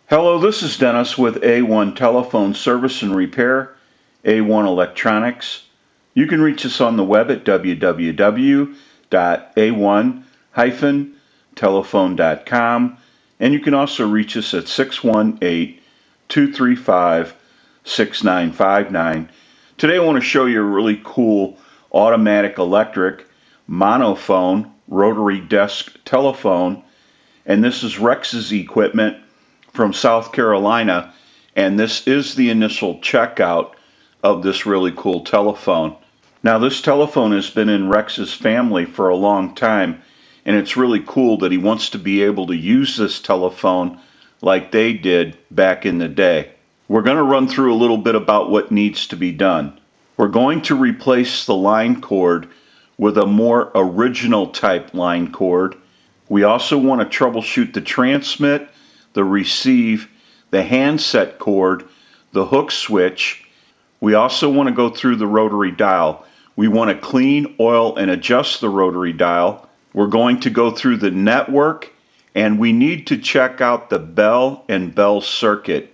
Hello, this is Dennis with A1 Telephone Service and Repair, A1 Electronics. You can reach us on the web at www.a1-telephone.com, and you can also reach us at 618-235-6959. Today I want to show you a really cool automatic electric monophone rotary desk telephone, and this is Rex's equipment from South Carolina, and this is the initial checkout of this really cool telephone. Now, this telephone has been in Rex's family for a long time, and it's really cool that he wants to be able to use this telephone like they did back in the day. We're going to run through a little bit about what needs to be done. We're going to replace the line cord with a more original type line cord. We also want to troubleshoot the transmit, the receive, the handset cord, the hook switch. We also want to go through the rotary dial. We want to clean, oil, and adjust the rotary dial. We're going to go through the network, and we need to check out the bell and bell circuit.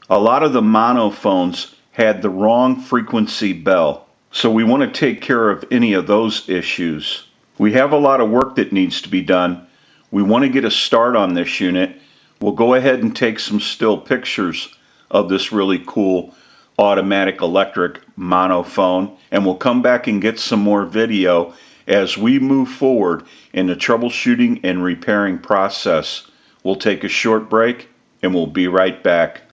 A lot of the monophones had the wrong frequency bell, so we want to take care of any of those issues. We have a lot of work that needs to be done. We want to get a start on this unit. We'll go ahead and take some still pictures of this really cool automatic electric monophone, and we'll come back and get some more video as we move forward in the troubleshooting and repairing process. We'll take a short break and we'll be right back.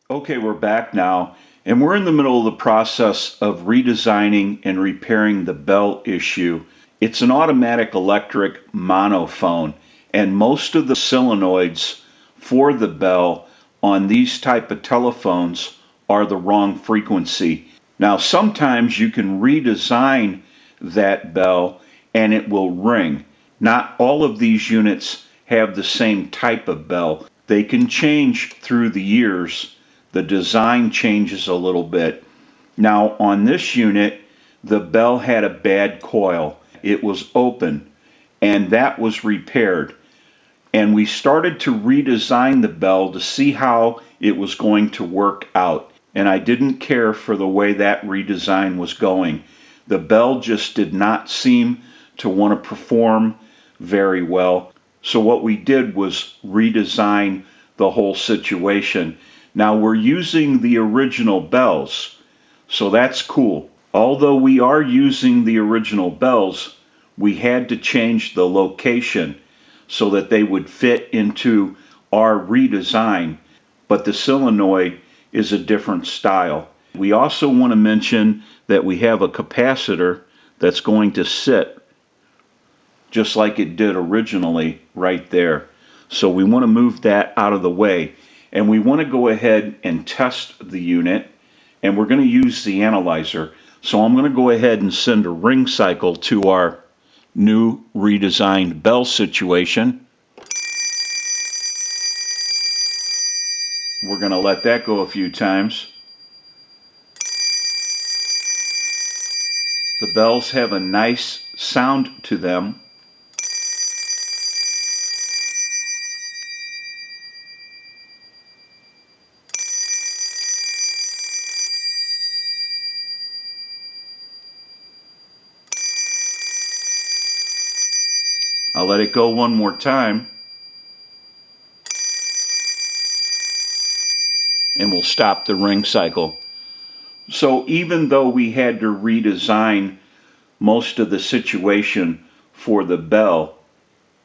Okay, we're back now, and we're in the middle of the process of redesigning and repairing the bell issue. It's an automatic electric monophone, and most of the solenoids for the bell on these type of telephones are the wrong frequency. Now, sometimes you can redesign that bell and it will ring. Not all of these units have the same type of bell. They can change through the years. The design changes a little bit. Now, on this unit, the bell had a bad coil. It was open, and that was repaired. And we started to redesign the bell to see how it was going to work out. And I didn't care for the way that redesign was going. The bell just did not seem to want to perform very well. So what we did was redesign the whole situation. Now we're using the original bells, so that's cool. Although we are using the original bells, we had to change the location so that they would fit into our redesign, but the solenoid is a different style. We also want to mention that we have a capacitor that's going to sit just like it did originally right there. So we want to move that out of the way, and we want to go ahead and test the unit, and we're going to use the analyzer. So I'm going to go ahead and send a ring cycle to our new redesigned bell situation. We're going to let that go a few times. The bells have a nice sound to them. I'll let it go one more time, and we'll stop the ring cycle. So even though we had to redesign most of the situation for the bell,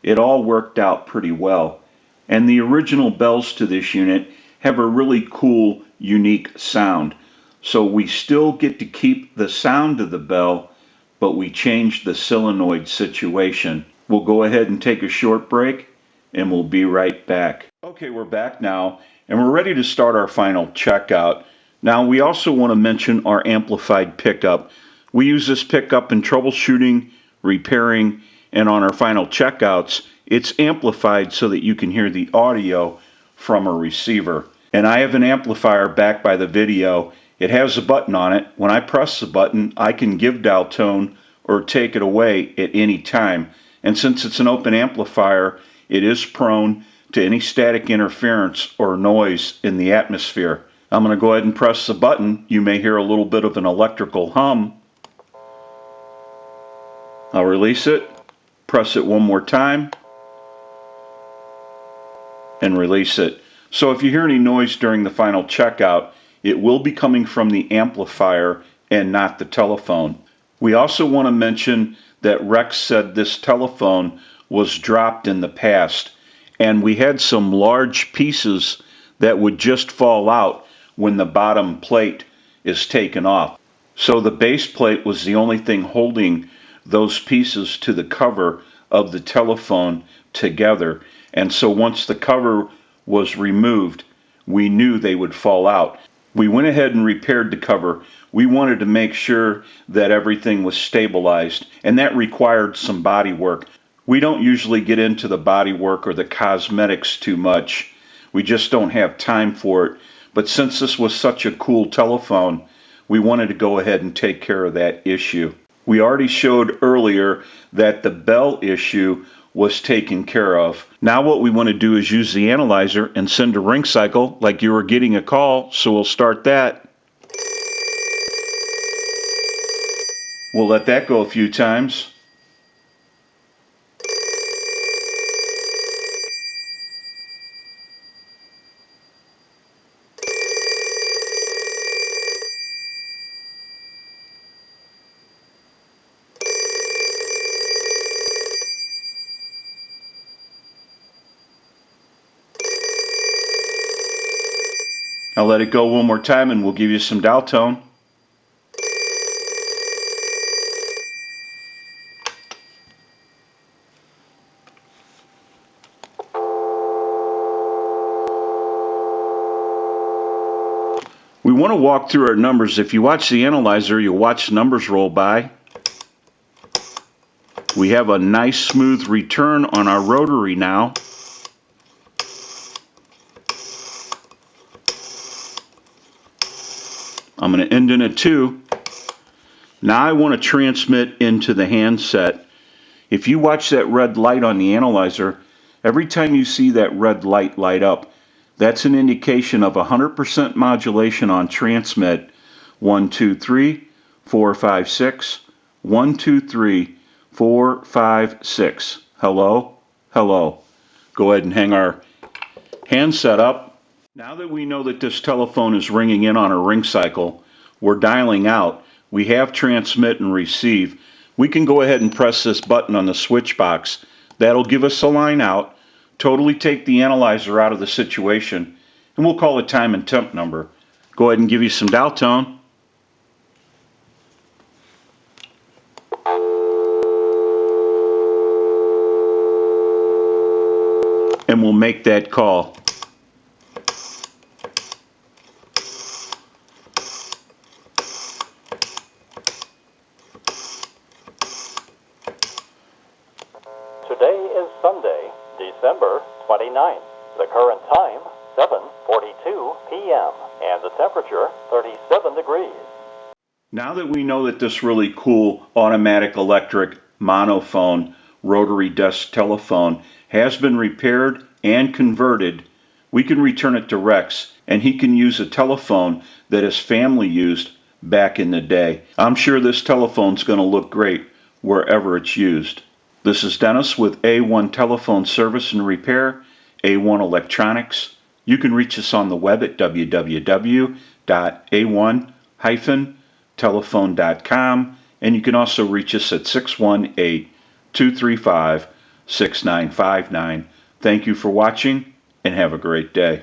it all worked out pretty well. And the original bells to this unit have a really cool, unique sound. So we still get to keep the sound of the bell, but we changed the solenoid situation. We'll go ahead and take a short break, and we'll be right back. Okay, we're back now, and we're ready to start our final checkout. Now, we also want to mention our amplified pickup. We use this pickup in troubleshooting, repairing, and on our final checkouts, it's amplified so that you can hear the audio from a receiver. And I have an amplifier back by the video. It has a button on it. When I press the button, I can give dial tone or take it away at any time. And since it's an open amplifier, it is prone to any static interference or noise in the atmosphere. I'm going to go ahead and press the button. You may hear a little bit of an electrical hum. I'll release it, press it one more time, and release it. So if you hear any noise during the final checkout, it will be coming from the amplifier and not the telephone. We also want to mention that Rex said this telephone was dropped in the past, and we had some large pieces that would just fall out when the bottom plate is taken off. So the base plate was the only thing holding those pieces to the cover of the telephone together. And so once the cover was removed, we knew they would fall out. We went ahead and repaired the cover. We wanted to make sure that everything was stabilized, and that required some body work. We don't usually get into the body work or the cosmetics too much. We just don't have time for it. But since this was such a cool telephone, we wanted to go ahead and take care of that issue. We already showed earlier that the bell issue was taken care of. Now what we want to do is use the analyzer and send a ring cycle like you were getting a call, so we'll start that. We'll let that go a few times. I'll let it go one more time and we'll give you some dial tone. We want to walk through our numbers. If you watch the analyzer, you'll watch numbers roll by. We have a nice smooth return on our rotary now. I'm going to end in a 2. Now I want to transmit into the handset. If you watch that red light on the analyzer, every time you see that red light light up, that's an indication of 100% modulation on transmit 1, 2, 3, 4, 5, 6, 1, 2, 3, 4, 5, 6. Hello? Hello. Go ahead and hang our handset up. Now that we know that this telephone is ringing in on a ring cycle, we're dialing out, we have transmit and receive. We can go ahead and press this button on the switch box. That'll give us a line out, totally take the analyzer out of the situation, and we'll call it time and temp number. Go ahead and give you some dial tone. And we'll make that call. Today is Sunday, December 29th. The current time, 7:42 p.m. and the temperature, 37 degrees. Now that we know that this really cool automatic electric monophone rotary desk telephone has been repaired and converted, we can return it to Rex and he can use a telephone that his family used back in the day. I'm sure this telephone's going to look great wherever it's used. This is Dennis with A1 Telephone Service and Repair, A1 Electronics. You can reach us on the web at www.a1-telephone.com, and you can also reach us at 618-235-6959. Thank you for watching, and have a great day.